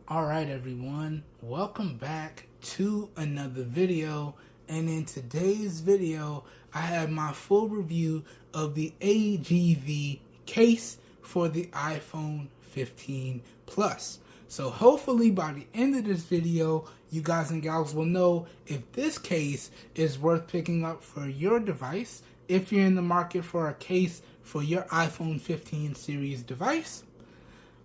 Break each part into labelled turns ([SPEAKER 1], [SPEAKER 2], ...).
[SPEAKER 1] Alright everyone, welcome back to another video, and in today's video I have my full review of the AGVEE case for the iPhone 15 Plus. So hopefully by the end of this video you guys and gals will know if this case is worth picking up for your device, if you're in the market for a case for your iPhone 15 series device.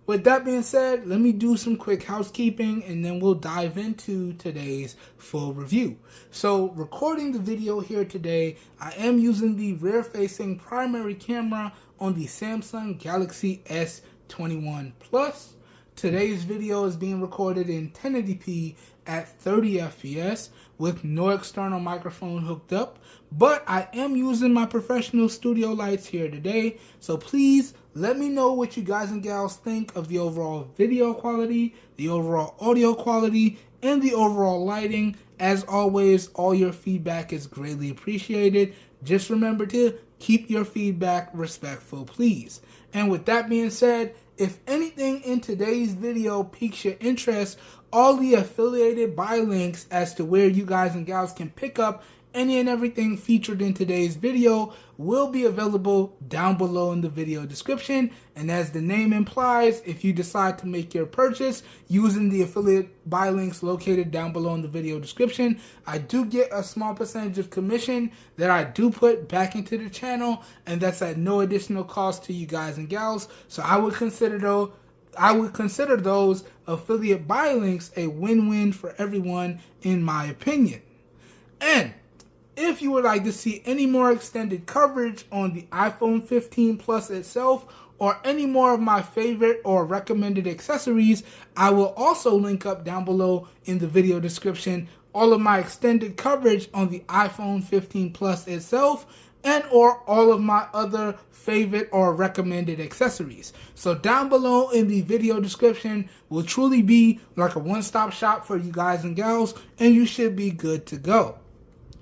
[SPEAKER 1] With that being said, let me do some quick housekeeping and then we'll dive into today's full review. So, recording the video here today, I am using the rear-facing primary camera on the Samsung Galaxy S21 Plus. Today's video is being recorded in 1080p at 30 FPS with no external microphone hooked up, but I am using my professional studio lights here today, so please let me know what you guys and gals think of the overall video quality, the overall audio quality, and the overall lighting. As always, all your feedback is greatly appreciated. Just remember to keep your feedback respectful, please. And with that being said, if anything in today's video piques your interest, all the affiliated buy links as to where you guys and gals can pick up any and everything featured in today's video will be available down below in the video description. And as the name implies, if you decide to make your purchase using the affiliate buy links located down below in the video description, I do get a small percentage of commission that I do put back into the channel, and that's at no additional cost to you guys and gals. So I would consider those affiliate buy links a win-win for everyone, in my opinion. And if you would like to see any more extended coverage on the iPhone 15 Plus itself, or any more of my favorite or recommended accessories, I will also link up down below in the video description all of my extended coverage on the iPhone 15 Plus itself, and or all of my other favorite or recommended accessories. So down below in the video description will truly be like a one-stop shop for you guys and gals, and you should be good to go.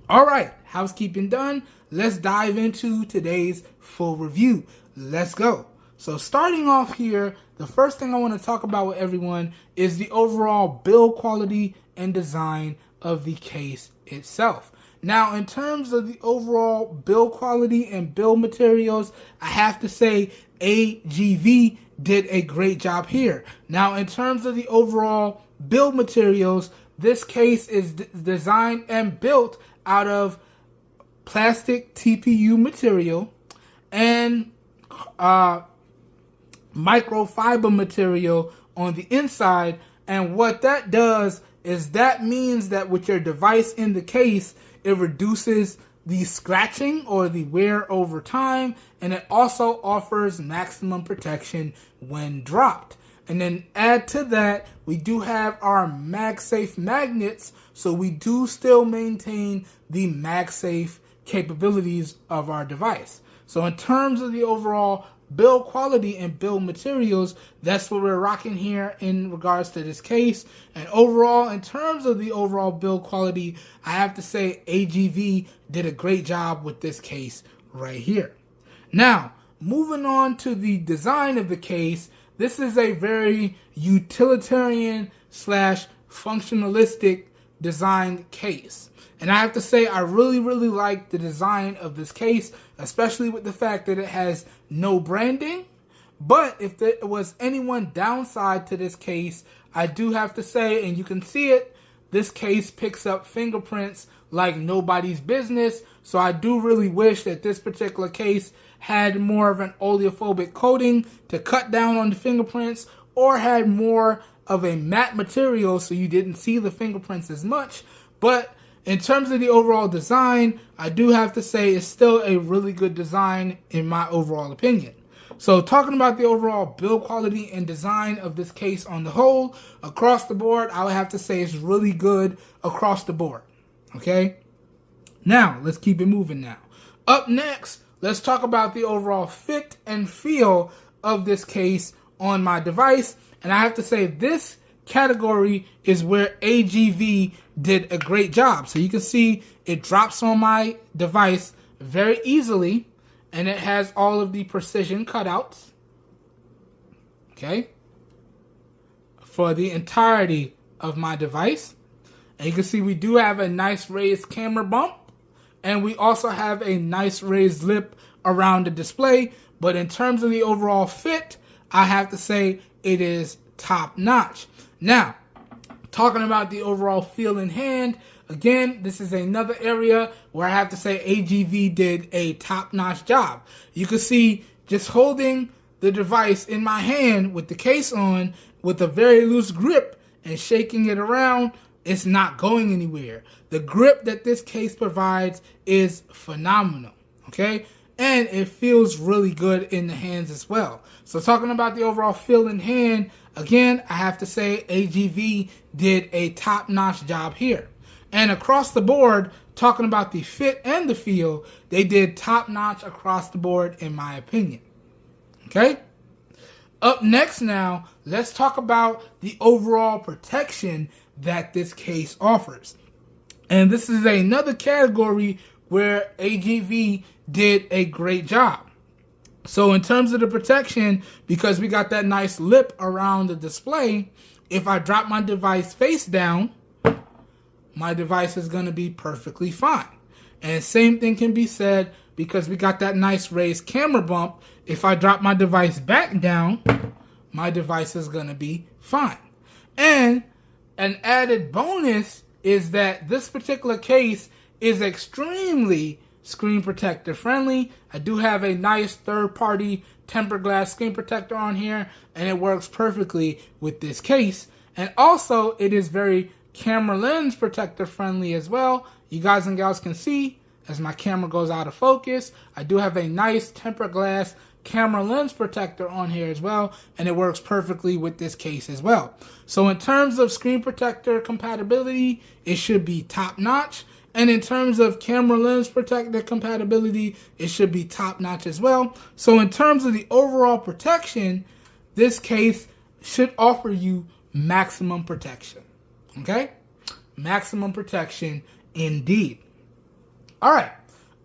[SPEAKER 1] Alright, housekeeping done, let's dive into today's full review. Let's go. So starting off here, the first thing I want to talk about with everyone is the overall build quality and design of the case itself. Now, in terms of the overall build quality and build materials, I have to say AGVEE did a great job here. Now, in terms of the overall build materials, this case is designed and built out of plastic TPU material and microfiber material on the inside. And what that does is that means that with your device in the case, it reduces the scratching or the wear over time, and it also offers maximum protection when dropped. And then add to that, we do have our MagSafe magnets, so we do still maintain the MagSafe capabilities of our device. So in terms of the overall build quality and build materials, that's what we're rocking here in regards to this case. And overall, in terms of the overall build quality, I have to say AGVEE did a great job with this case right here. Now, moving on to the design of the case, this is a very utilitarian / functionalistic design case. And I have to say, I really like the design of this case, especially with the fact that it has no branding. But if there was any one downside to this case, I do have to say, and you can see it, this case picks up fingerprints like nobody's business. So I do really wish that this particular case had more of an oleophobic coating to cut down on the fingerprints, or had more of a matte material so you didn't see the fingerprints as much. But in terms of the overall design, I do have to say it's still a really good design in my overall opinion. So talking about the overall build quality and design of this case on the whole, across the board, I would have to say it's really good across the board. Okay? Now, let's keep it moving now. Up next, let's talk about the overall fit and feel of this case on my device. And I have to say this category is where AGVEE did a great job. So you can see it drops on my device very easily, and it has all of the precision cutouts. Okay. for the entirety of my device. And you can see we do have a nice raised camera bump, and we also have a nice raised lip around the display. But in terms of the overall fit, I have to say it is top notch. Now, talking about the overall feel in hand, again, this is another area where I have to say AGVEE did a top-notch job. You can see just holding the device in my hand with the case on with a very loose grip and shaking it around, it's not going anywhere. The grip that this case provides is phenomenal, okay? And it feels really good in the hands as well. So talking about the overall feel in hand, again, I have to say AGVEE did a top-notch job here. And across the board, talking about the fit and the feel, they did top-notch across the board in my opinion. Okay? Up next now, let's talk about the overall protection that this case offers. And this is another category where AGVEE did a great job. So in terms of the protection, because we got that nice lip around the display, if I drop my device face down, my device is going to be perfectly fine. And same thing can be said because we got that nice raised camera bump. If I drop my device back down, my device is going to be fine. And an added bonus is that this particular case is extremely screen protector friendly. I do have a nice third-party tempered glass screen protector on here, and it works perfectly with this case. And also, it is very camera lens protector friendly as well. You guys and gals can see as my camera goes out of focus, I do have a nice tempered glass camera lens protector on here as well, and it works perfectly with this case as well. So in terms of screen protector compatibility, it should be top notch. And in terms of camera lens protector compatibility, it should be top notch as well. So in terms of the overall protection, this case should offer you maximum protection. Okay? Maximum protection indeed. All right.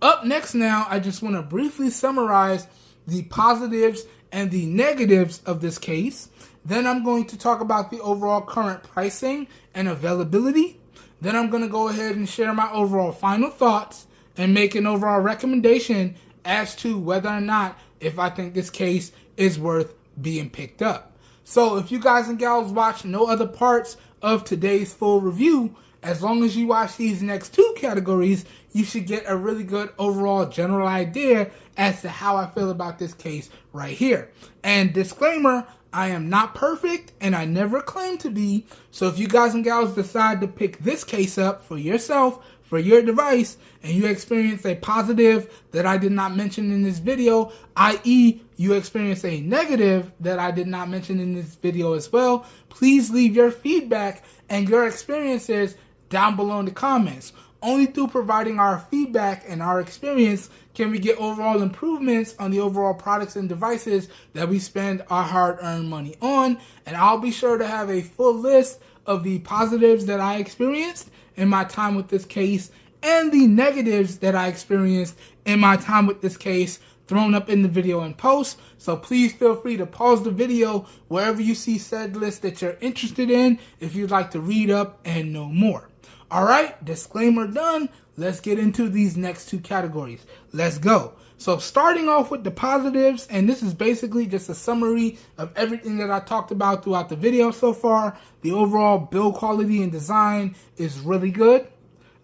[SPEAKER 1] Up next now, I just want to briefly summarize the positives and the negatives of this case. Then I'm going to talk about the overall current pricing and availability. Then I'm going to go ahead and share my overall final thoughts and make an overall recommendation as to whether or not if I think this case is worth being picked up. So if you guys and gals watch no other parts of today's full review, as long as you watch these next two categories, you should get a really good overall general idea as to how I feel about this case right here. And disclaimer, I am not perfect and I never claim to be. So if you guys and gals decide to pick this case up for yourself, for your device, and you experience a positive that I did not mention in this video, i.e. you experience a negative that I did not mention in this video as well, please leave your feedback and your experiences down below in the comments. Only through providing our feedback and our experience can we get overall improvements on the overall products and devices that we spend our hard-earned money on. And I'll be sure to have a full list of the positives that I experienced in my time with this case and the negatives that I experienced in my time with this case thrown up in the video in post. So please feel free to pause the video wherever you see said list that you're interested in if you'd like to read up and know more. Alright, disclaimer done. Let's get into these next two categories. Let's go. So starting off with the positives, and this is basically just a summary of everything that I talked about throughout the video so far. The overall build quality and design is really good.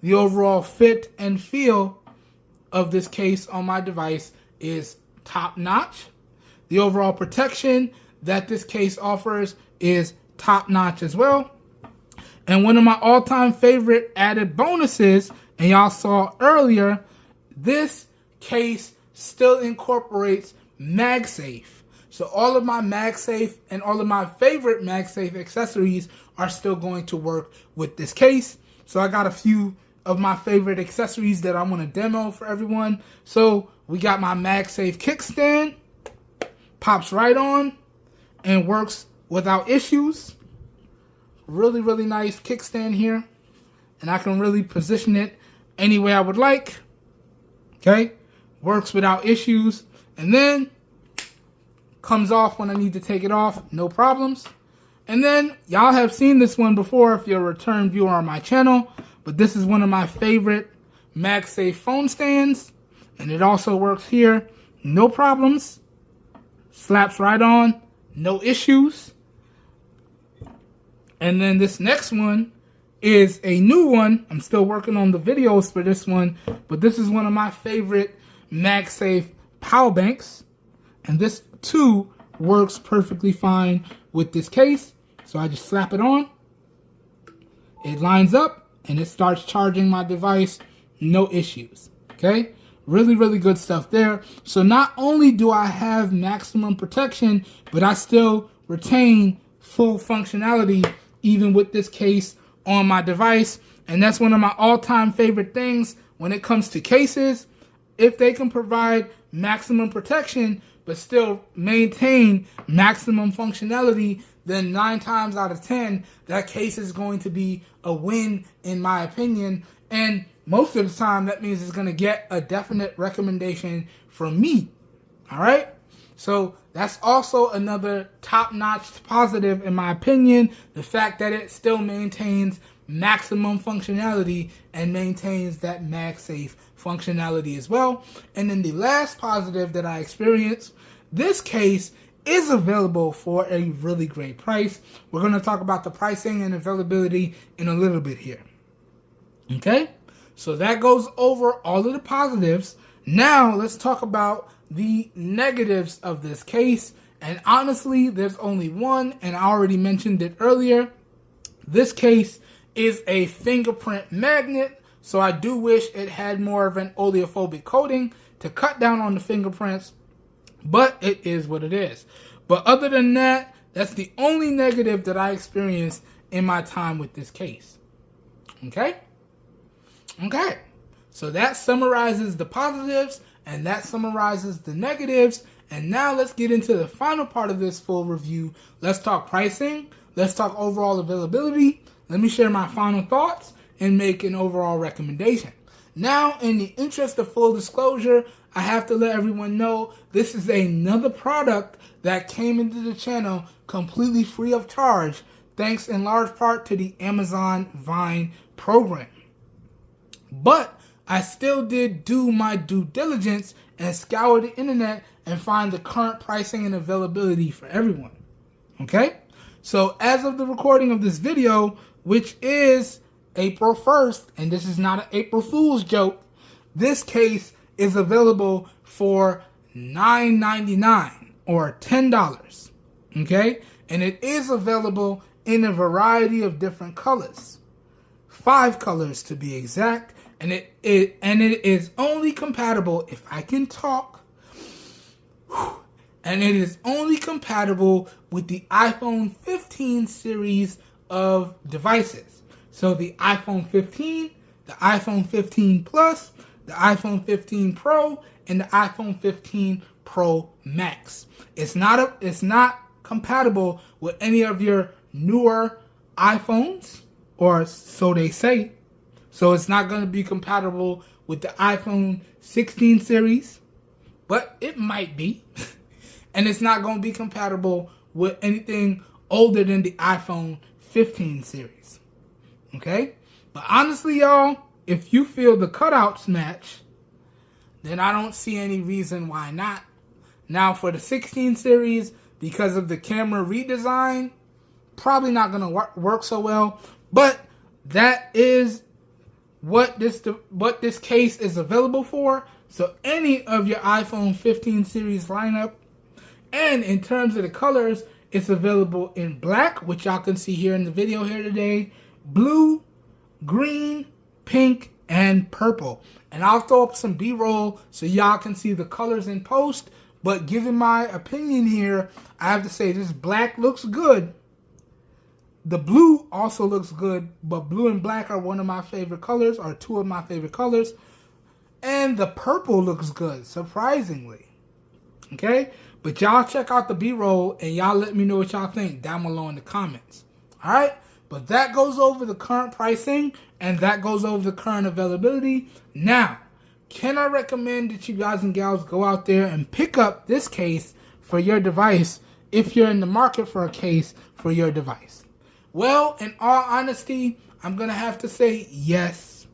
[SPEAKER 1] The overall fit and feel of this case on my device is top notch. The overall protection that this case offers is top notch as well. And one of my all-time favorite added bonuses, and y'all saw earlier, this case still incorporates MagSafe. So all of my MagSafe and all of my favorite MagSafe accessories are still going to work with this case. So I got a few of my favorite accessories that I want to demo for everyone. So we got my MagSafe kickstand, pops right on and works without issues. Really, really nice kickstand here. And I can really position it any way I would like. Okay. Works without issues. And then comes off when I need to take it off. No problems. And then y'all have seen this one before if you're a return viewer on my channel, but this is one of my favorite MagSafe phone stands, and it also works here. No problems. Slaps right on. No issues. And then this next one is a new one. I'm still working on the videos for this one, but this is one of my favorite MagSafe power banks. And this too works perfectly fine with this case. So I just slap it on. It lines up and it starts charging my device. No issues. Okay? Really, really good stuff there. So not only do I have maximum protection, but I still retain full functionality even with this case on my device. And that's one of my all-time favorite things when it comes to cases. If they can provide maximum protection but still maintain maximum functionality, then 9 times out of 10, that case is going to be a win in my opinion. And most of the time, that means it's going to get a definite recommendation from me. All right? So that's also another top-notch positive in my opinion. The fact that it still maintains maximum functionality and maintains that MagSafe functionality as well. And then the last positive that I experienced, this case is available for a really great price. We're going to talk about the pricing and availability in a little bit here. Okay? So that goes over all of the positives. Now let's talk about the negatives of this case. And honestly, there's only one, and I already mentioned it earlier. This case is a fingerprint magnet, so I do wish it had more of an oleophobic coating to cut down on the fingerprints, but it is what it is. But other than that, that's the only negative that I experienced in my time with this case. Okay? Okay. So that summarizes the positives, and that summarizes the negatives. And now let's get into the final part of this full review. Let's talk pricing. Let's talk overall availability. Let me share my final thoughts and make an overall recommendation. Now, in the interest of full disclosure, I have to let everyone know this is another product that came into the channel completely free of charge, thanks in large part to the Amazon Vine program. But I still did do my due diligence and scour the internet and find the current pricing and availability for everyone. Okay? So as of the recording of this video, which is April 1st, and this is not an April Fool's joke, this case is available for $9.99 or $10. Okay? And it is available in a variety of different colors. 5 colors to be exact. And it is only compatible, if I can talk, and it is only compatible with the iPhone 15 series of devices. So the iPhone 15, the iPhone 15 Plus, the iPhone 15 Pro, and the iPhone 15 Pro Max. It's not compatible with any of your newer iPhones, or so they say. So it's not going to be compatible with the iPhone 16 series, but it might be. And it's not going to be compatible with anything older than the iPhone 15 series. Okay? But honestly, y'all, if you feel the cutouts match, then I don't see any reason why not. Now, for the 16 series, because of the camera redesign, probably not going to work so well. But that is what this case is available for. So any of your iPhone 15 series lineup, and in terms of the colors, it's available in black, which y'all can see here in the video here today, blue, green, pink, and purple. And I'll throw up some B-roll so y'all can see the colors in post. But given my opinion here, I have to say this black looks good. The blue also looks good, but blue and black are one of my favorite colors, or 2 of my favorite colors. And the purple looks good, surprisingly. Okay? But y'all check out the B-roll, and y'all let me know what y'all think down below in the comments. Alright? But that goes over the current pricing, and that goes over the current availability. Now, can I recommend that you guys and gals go out there and pick up this case for your device if you're in the market for a case for your device? Well, in all honesty, I'm going to have to say yes.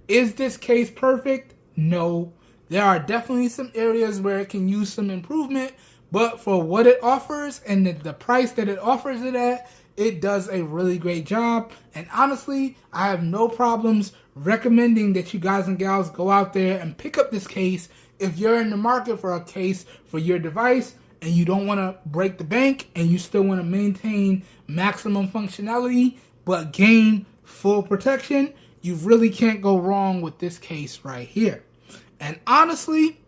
[SPEAKER 1] Is this case perfect? No. There are definitely some areas where it can use some improvement, but for what it offers and the price that it offers it at, it does a really great job. And honestly, I have no problems recommending that you guys and gals go out there and pick up this case if you're in the market for a case for your device and you don't want to break the bank and you still want to maintain maximum functionality but gain full protection. You really can't go wrong with this case right here. And honestly,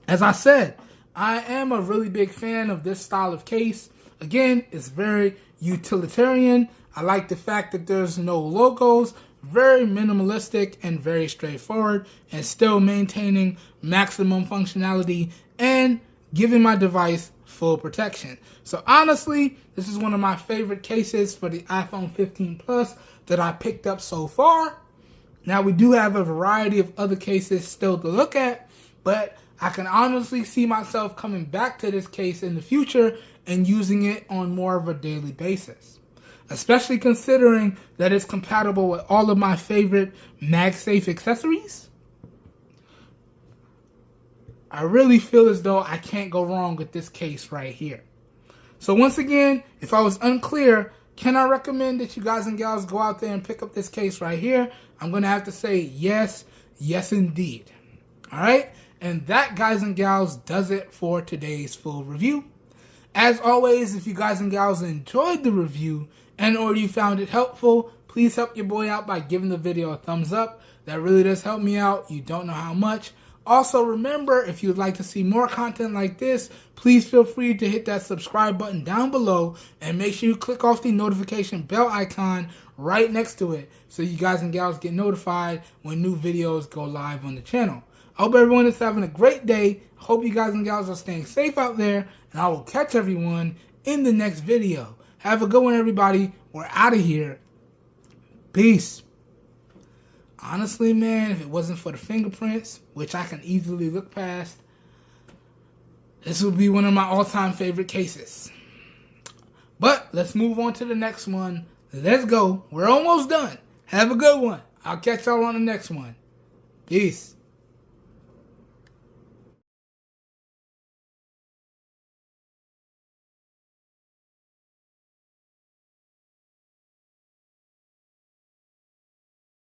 [SPEAKER 1] as I said, I am a really big fan of this style of case. Again, it's very utilitarian. I like the fact that there's no logos, very minimalistic and very straightforward, and still maintaining maximum functionality and giving my device full protection. So honestly, this is one of my favorite cases for the iPhone 15 Plus that I picked up so far. Now, we do have a variety of other cases still to look at, but I can honestly see myself coming back to this case in the future and using it on more of a daily basis, especially considering that it's compatible with all of my favorite MagSafe accessories. I really feel as though I can't go wrong with this case right here. So once again, if I was unclear, can I recommend that you guys and gals go out there and pick up this case right here? I'm going to have to say yes, yes indeed. All right? And that, guys and gals, does it for today's full review. As always, if you guys and gals enjoyed the review and or you found it helpful, please help your boy out by giving the video a thumbs up. That really does help me out. You don't know how much. Also, remember, if you'd like to see more content like this, please feel free to hit that subscribe button down below and make sure you click off the notification bell icon right next to it so you guys and gals get notified when new videos go live on the channel. I hope everyone is having a great day. Hope you guys and gals are staying safe out there, and I will catch everyone in the next video. Have a good one, everybody. We're out of here. Peace. Honestly, man, if it wasn't for the fingerprints, which I can easily look past, this would be one of my all-time favorite cases. But let's move on to the next one. Let's go. We're almost done. Have a good one. I'll catch y'all on the next one. Peace.